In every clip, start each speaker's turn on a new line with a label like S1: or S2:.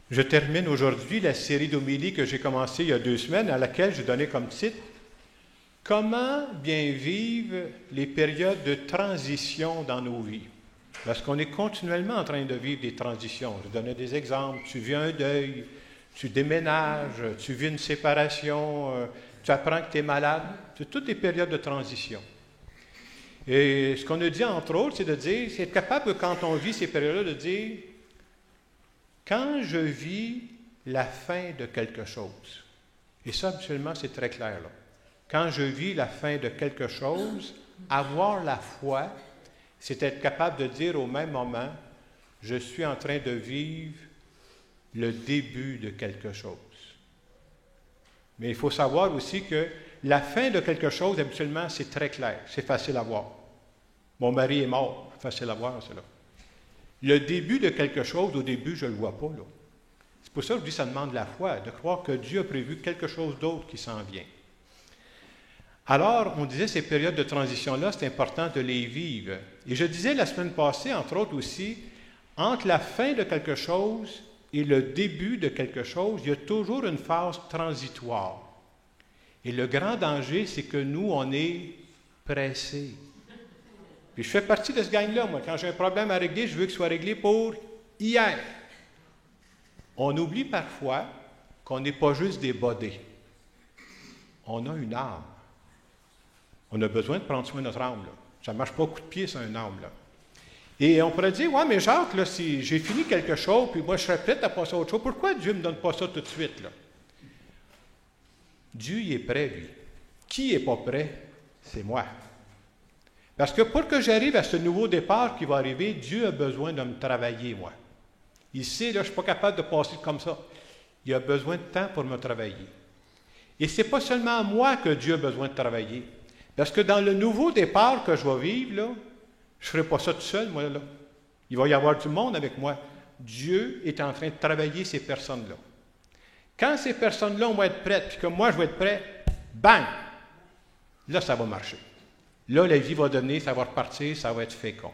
S1: Je termine aujourd'hui la série d'homélies que j'ai commencée il y a 2 semaines, à laquelle j'ai donné comme titre « Comment bien vivre les périodes de transition dans nos vies ?» Parce qu'on est continuellement en train de vivre des transitions. Je donnais des exemples. Tu vis un deuil, tu déménages, tu vis une séparation, tu apprends que tu es malade. C'est toutes des périodes de transition. Et ce qu'on a dit, entre autres, c'est de dire, c'est être capable, quand on vit ces périodes-là, de dire quand je vis la fin de quelque chose. Et ça, habituellement, c'est très clair, là. Quand je vis la fin de quelque chose, avoir la foi, c'est être capable de dire au même moment, je suis en train de vivre le début de quelque chose. Mais il faut savoir aussi que la fin de quelque chose, habituellement, c'est très clair, c'est facile à voir. Mon mari est mort, facile à voir, c'est là. Le début de quelque chose, au début, je ne le vois pas, là. C'est pour ça que je dis que ça demande la foi, de croire que Dieu a prévu quelque chose d'autre qui s'en vient. Alors, on disait ces périodes de transition-là, c'est important de les vivre. Et je disais la semaine passée, entre autres aussi, entre la fin de quelque chose et le début de quelque chose, il y a toujours une phase transitoire. Et le grand danger, c'est que nous, on est pressés. Puis je fais partie de ce gang-là, moi. Quand j'ai un problème à régler, je veux qu'il soit réglé pour hier. On oublie parfois qu'on n'est pas juste des bodés. On a une âme. On a besoin de prendre soin de notre âme, là. Ça ne marche pas coup de pied sur une âme, là. Et on pourrait dire, ouais, mais Jacques, là, si j'ai fini quelque chose, puis moi, je serais prêt à passer à autre chose, pourquoi Dieu ne me donne pas ça tout de suite, là? Dieu, il est prêt, lui. Qui n'est pas prêt? C'est moi. Parce que pour que j'arrive à ce nouveau départ qui va arriver, Dieu a besoin de me travailler, moi. Il sait, là, je ne suis pas capable de passer comme ça. Il a besoin de temps pour me travailler. Et ce n'est pas seulement moi que Dieu a besoin de travailler. Parce que dans le nouveau départ que je vais vivre, là, je ne ferai pas ça tout seul, moi, là. Il va y avoir du monde avec moi. Dieu est en train de travailler ces personnes-là. Quand ces personnes-là vont être prêtes, puis que moi, je vais être prêt, bang! Là, ça va marcher. Là, la vie va donner, ça va repartir, ça va être fécond.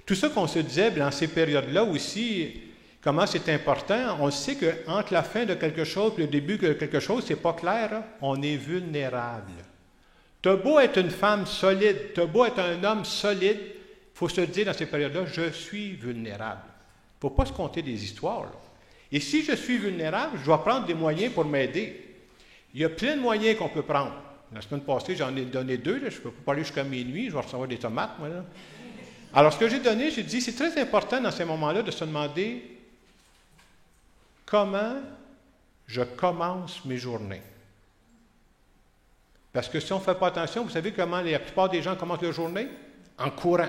S1: Tout ça qu'on se disait, dans ces périodes-là aussi, comment c'est important, on sait qu'entre la fin de quelque chose et le début de quelque chose, c'est pas clair, hein? On est vulnérable. T'as beau être une femme solide, t'as beau être un homme solide, il faut se dire dans ces périodes-là, je suis vulnérable. Il ne faut pas se compter des histoires, là. Et si je suis vulnérable, je dois prendre des moyens pour m'aider. Il y a plein de moyens qu'on peut prendre. La semaine passée, j'en ai donné 2, là. Je ne peux pas aller jusqu'à minuit, je vais recevoir des tomates, moi, là. Alors, ce que j'ai donné, j'ai dit, c'est très important dans ces moments-là de se demander comment je commence mes journées. Parce que si on ne fait pas attention, vous savez comment la plupart des gens commencent leur journée? En courant.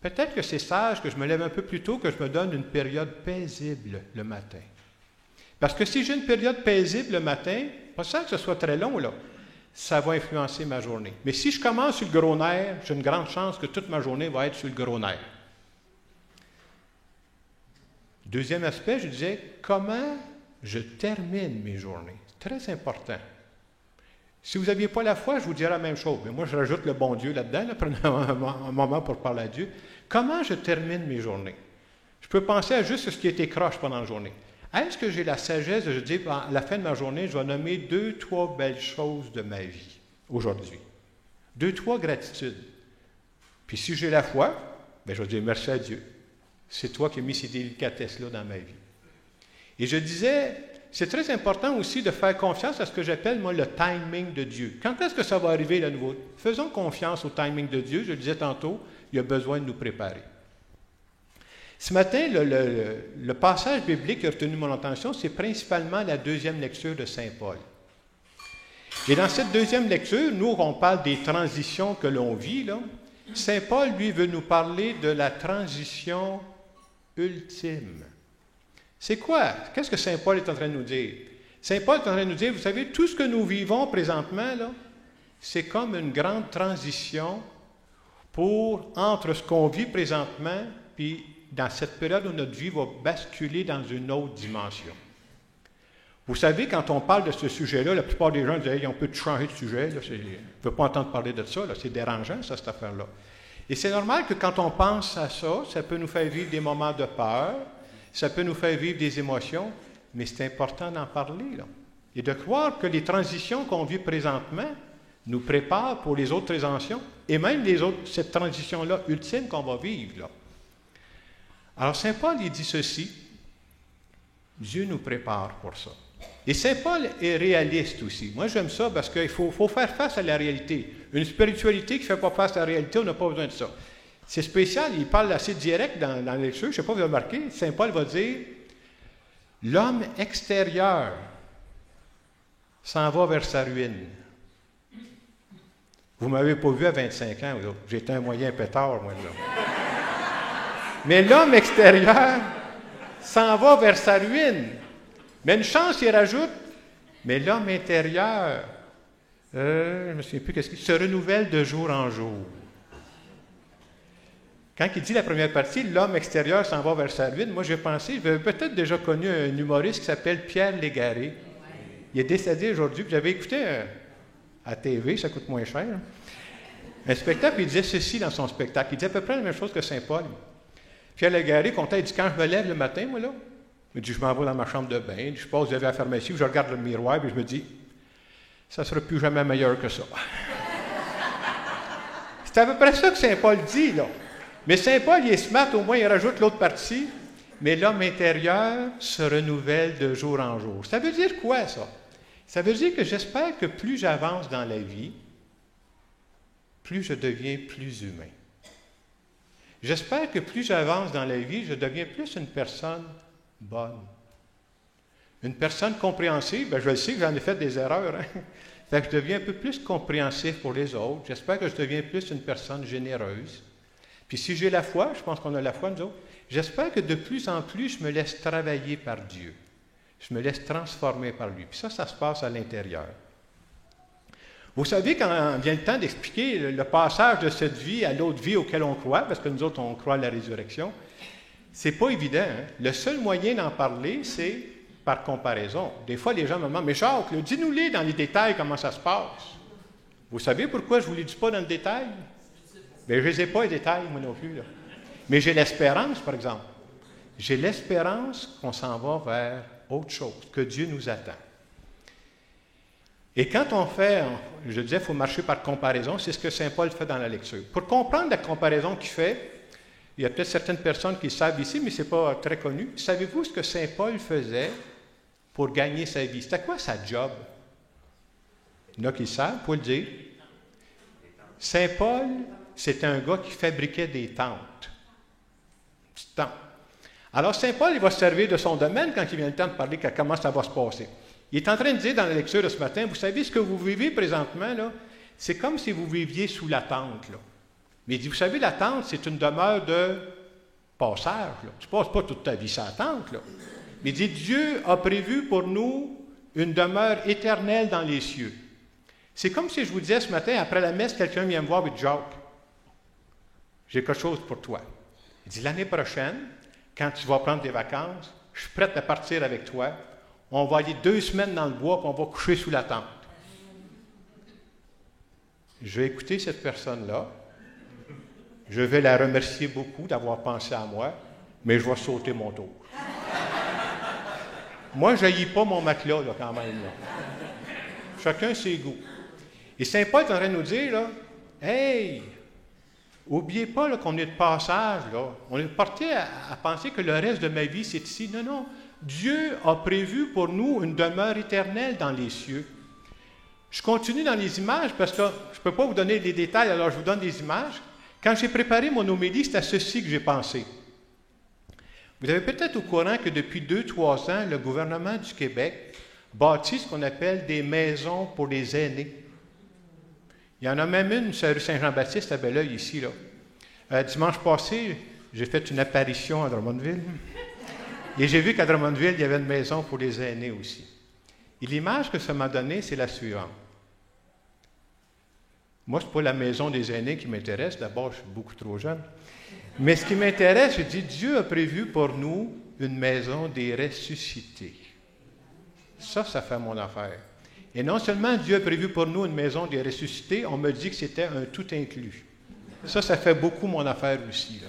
S1: Peut-être que c'est sage que je me lève un peu plus tôt, que je me donne une période paisible le matin. Parce que si j'ai une période paisible le matin, pas ça que ce soit très long, là, ça va influencer ma journée. Mais si je commence sur le gros nerf, j'ai une grande chance que toute ma journée va être sur le gros nerf. Deuxième aspect, je disais, comment je termine mes journées. C'est très important. Si vous n'aviez pas la foi, je vous dirais la même chose. Mais moi, je rajoute le bon Dieu là-dedans, là, prenez un moment pour parler à Dieu. Comment je termine mes journées? Je peux penser à juste ce qui était croche pendant la journée. Est-ce que j'ai la sagesse de dire, à la fin de ma journée, je vais nommer 2, 3 belles choses de ma vie, aujourd'hui. 2, 3 gratitudes. Puis si j'ai la foi, bien, je vais dire merci à Dieu. C'est toi qui as mis ces délicatesses-là dans ma vie. Et je disais, c'est très important aussi de faire confiance à ce que j'appelle, moi, le timing de Dieu. Quand est-ce que ça va arriver, le nouveau? Faisons confiance au timing de Dieu. Je le disais tantôt, il a besoin de nous préparer. Ce matin, le passage biblique qui a retenu mon attention, c'est principalement la deuxième lecture de Saint Paul. Et dans cette deuxième lecture, nous, on parle des transitions que l'on vit, là. Saint Paul, lui, veut nous parler de la transition ultime. C'est quoi? Qu'est-ce que Saint Paul est en train de nous dire? Saint Paul est en train de nous dire, vous savez, tout ce que nous vivons présentement, là, c'est comme une grande transition entre ce qu'on vit présentement, puis dans cette période où notre vie va basculer dans une autre dimension. Vous savez, quand on parle de ce sujet-là, la plupart des gens disent hey, « on peut changer de sujet, là, je ne veux pas entendre parler de ça, là, c'est dérangeant, ça, cette affaire-là. » Et c'est normal que quand on pense à ça, ça peut nous faire vivre des moments de peur, ça peut nous faire vivre des émotions, mais c'est important d'en parler, là. Et de croire que les transitions qu'on vit présentement nous préparent pour les autres transitions, et même cette transition-là ultime qu'on va vivre, là. Alors, Saint Paul, il dit ceci, Dieu nous prépare pour ça. Et Saint Paul est réaliste aussi. Moi, j'aime ça parce qu'il faut faire face à la réalité. Une spiritualité qui ne fait pas face à la réalité, on n'a pas besoin de ça. C'est spécial, il parle assez direct dans la lecture, je ne sais pas si vous avez remarqué, Saint Paul va dire « L'homme extérieur s'en va vers sa ruine. » Vous ne m'avez pas vu à 25 ans, j'étais un moyen pétard, moi, là. Mais l'homme extérieur s'en va vers sa ruine. Mais une chance, il rajoute, mais l'homme intérieur, je ne me souviens plus qu'est-ce qu'il se renouvelle de jour en jour. Quand il dit la première partie, l'homme extérieur s'en va vers sa ruine, moi j'ai pensé, j'avais peut-être déjà connu un humoriste qui s'appelle Pierre Légaré. Il est décédé aujourd'hui, puis j'avais écouté à TV, ça coûte moins cher, un spectacle, il disait ceci dans son spectacle. Il disait à peu près la même chose que Saint Paul. Pierre Légaré comptait, il dit, quand je me lève le matin, moi là, il dit, je m'en vais dans ma chambre de bain, je passe devant la pharmacie, je regarde le miroir, et je me dis, ça ne sera plus jamais meilleur que ça. C'est à peu près ça que Saint Paul dit, là. Mais Saint Paul, il est smart, au moins il rajoute l'autre partie, mais l'homme intérieur se renouvelle de jour en jour. Ça veut dire quoi, ça? Ça veut dire que j'espère que plus j'avance dans la vie, plus je deviens plus humain. J'espère que plus j'avance dans la vie, je deviens plus une personne bonne. Une personne compréhensive, bien, je le sais que j'en ai fait des erreurs, hein? Fait que je deviens un peu plus compréhensif pour les autres. J'espère que je deviens plus une personne généreuse. Puis si j'ai la foi, je pense qu'on a la foi, nous autres, j'espère que de plus en plus, je me laisse travailler par Dieu. Je me laisse transformer par lui. Puis ça se passe à l'intérieur. Vous savez, quand vient le temps d'expliquer le passage de cette vie à l'autre vie auquel on croit, parce que nous autres, on croit à la résurrection, c'est pas évident, hein? Le seul moyen d'en parler, c'est par comparaison. Des fois, les gens me demandent, mais Jacques, dis-nous-les dans les détails comment ça se passe. Vous savez pourquoi je ne vous les dis pas dans le détail? Bien, je ne les ai pas les détails, moi non plus, là. Mais j'ai l'espérance, par exemple. J'ai l'espérance qu'on s'en va vers autre chose, que Dieu nous attend. Et quand on fait, je disais, il faut marcher par comparaison, c'est ce que Saint Paul fait dans la lecture. Pour comprendre la comparaison qu'il fait, il y a peut-être certaines personnes qui savent ici, mais ce n'est pas très connu. Savez-vous ce que Saint Paul faisait pour gagner sa vie? C'était quoi sa job? Il y en a qui savent, pour le dire. Saint Paul, c'était un gars qui fabriquait des tentes. Petites tentes. Alors, Saint Paul, il va se servir de son domaine quand il vient le temps de parler de comment ça va se passer. Il est en train de dire dans la lecture de ce matin, vous savez, ce que vous vivez présentement, là, c'est comme si vous viviez sous la tente, là. Mais il dit, vous savez, la tente, c'est une demeure de passage, là. Tu ne passes pas toute ta vie sur la tente, là. Mais il dit, Dieu a prévu pour nous une demeure éternelle dans les cieux. C'est comme si je vous disais ce matin, après la messe, quelqu'un vient me voir et dit, Jacques, j'ai quelque chose pour toi. Il dit, l'année prochaine, quand tu vas prendre des vacances, je suis prêt à partir avec toi. On va aller 2 semaines dans le bois, puis on va coucher sous la tente. Je vais écouter cette personne-là. Je vais la remercier beaucoup d'avoir pensé à moi, mais je vais sauter mon tour. Moi, je n'haïs pas mon matelas, là, quand même. Là. Chacun ses goûts. Et Saint Paul est en train de nous dire, là, hey, oubliez pas là, qu'on est de passage. Là. On est porté à penser que le reste de ma vie, c'est ici. Non, non. Dieu a prévu pour nous une demeure éternelle dans les cieux. Je continue dans les images parce que je ne peux pas vous donner les détails, alors je vous donne des images. Quand j'ai préparé mon homélie, c'est à ceci que j'ai pensé. Vous avez peut-être au courant que depuis 2-3 ans, le gouvernement du Québec bâtit ce qu'on appelle des maisons pour les aînés. Il y en a même une sur la rue Saint-Jean-Baptiste à Belleuil, ici. Là. Dimanche passé, j'ai fait une apparition à Drummondville. Et j'ai vu qu'à Drummondville, il y avait une maison pour les aînés aussi. Et l'image que ça m'a donnée, c'est la suivante. Moi, ce n'est pas la maison des aînés qui m'intéresse. D'abord, je suis beaucoup trop jeune. Mais ce qui m'intéresse, je dis, Dieu a prévu pour nous une maison des ressuscités. Ça fait mon affaire. Et non seulement Dieu a prévu pour nous une maison des ressuscités, on me dit que c'était un tout inclus. Ça fait beaucoup mon affaire aussi. Là.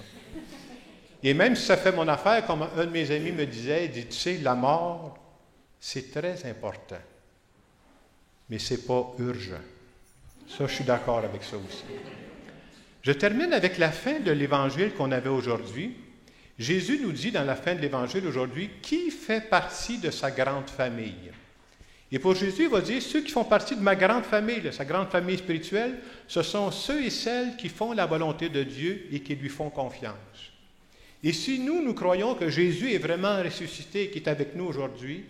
S1: Et même si ça fait mon affaire, comme un de mes amis me disait, il dit, tu sais, la mort, c'est très important, mais ce n'est pas urgent. Ça, je suis d'accord avec ça aussi. Je termine avec la fin de l'Évangile qu'on avait aujourd'hui. Jésus nous dit dans la fin de l'Évangile aujourd'hui, qui fait partie de sa grande famille? Et pour Jésus, il va dire, ceux qui font partie de ma grande famille, sa grande famille spirituelle, ce sont ceux et celles qui font la volonté de Dieu et qui lui font confiance. Et si nous croyons que Jésus est vraiment ressuscité et qu'il est avec nous aujourd'hui,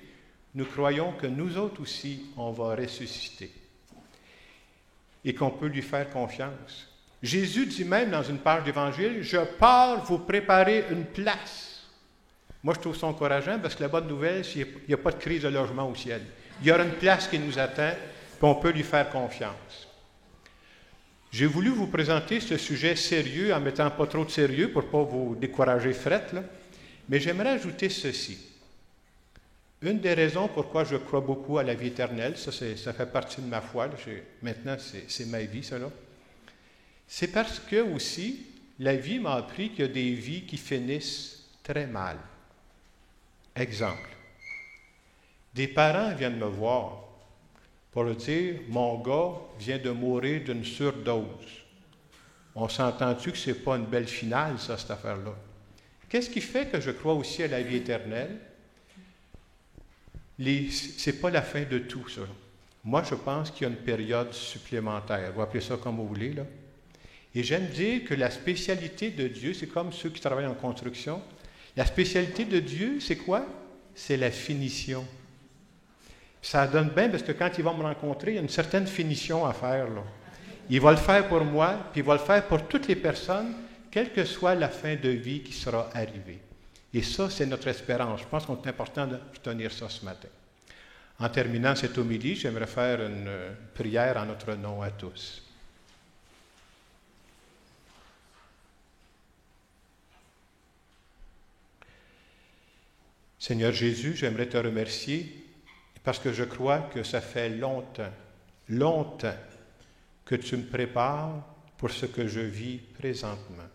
S1: nous croyons que nous autres aussi, on va ressusciter et qu'on peut lui faire confiance. Jésus dit même dans une page d'Évangile, « Je pars vous préparer une place. » Moi, je trouve ça encourageant parce que la bonne nouvelle, c'est qu'il n'y a pas de crise de logement au ciel. Il y aura une place qui nous attend, puis on peut lui faire confiance. J'ai voulu vous présenter ce sujet sérieux en mettant pas trop de sérieux pour ne pas vous décourager frette, là. Mais j'aimerais ajouter ceci. Une des raisons pourquoi je crois beaucoup à la vie éternelle, ça fait partie de ma foi, là, maintenant c'est ma vie, ça là. C'est parce que aussi, la vie m'a appris qu'il y a des vies qui finissent très mal. Exemple. Des parents viennent me voir pour leur dire « Mon gars vient de mourir d'une surdose. » On s'entend-tu que ce n'est pas une belle finale, ça, cette affaire-là? Qu'est-ce qui fait que je crois aussi à la vie éternelle? Ce n'est pas la fin de tout, ça. Moi, je pense qu'il y a une période supplémentaire. Vous appelez ça comme vous voulez, là. Et j'aime dire que la spécialité de Dieu, c'est comme ceux qui travaillent en construction. La spécialité de Dieu, c'est quoi? C'est la finition. Ça donne bien parce que quand il va me rencontrer, il y a une certaine finition à faire, là. Il va le faire pour moi, puis il va le faire pour toutes les personnes, quelle que soit la fin de vie qui sera arrivée. Et ça, c'est notre espérance. Je pense qu'il est important de retenir ça ce matin. En terminant cette homélie, j'aimerais faire une prière en notre nom à tous. Seigneur Jésus, j'aimerais te remercier parce que je crois que ça fait longtemps que tu me prépares pour ce que je vis présentement.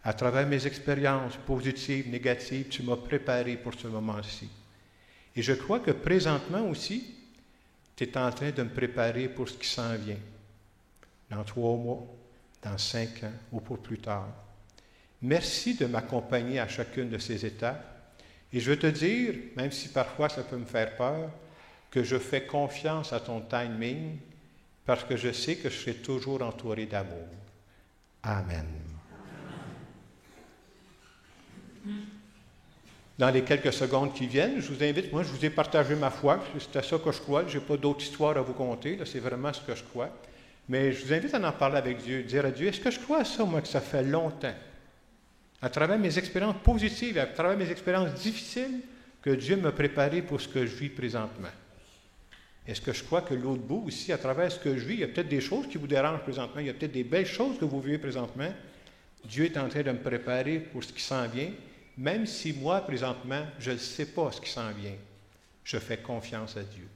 S1: À travers mes expériences positives, négatives, tu m'as préparé pour ce moment-ci. Et je crois que présentement aussi, tu es en train de me préparer pour ce qui s'en vient, dans 3 mois, dans 5 ans ou pour plus tard. Merci de m'accompagner à chacune de ces étapes. Et je veux te dire, même si parfois ça peut me faire peur, que je fais confiance à ton timing parce que je sais que je serai toujours entouré d'amour. Amen. Dans les quelques secondes qui viennent, je vous invite, moi je vous ai partagé ma foi, c'est à ça que je crois, je n'ai pas d'autre histoire à vous conter, là, c'est vraiment ce que je crois. Mais je vous invite à en parler avec Dieu, dire à Dieu, est-ce que je crois à ça, moi, que ça fait longtemps? À travers mes expériences positives, à travers mes expériences difficiles, que Dieu m'a préparé pour ce que je vis présentement. Est-ce que je crois que l'autre bout aussi, à travers ce que je vis, il y a peut-être des choses qui vous dérangent présentement, il y a peut-être des belles choses que vous vivez présentement. Dieu est en train de me préparer pour ce qui s'en vient, même si moi, présentement, je ne sais pas ce qui s'en vient. Je fais confiance à Dieu.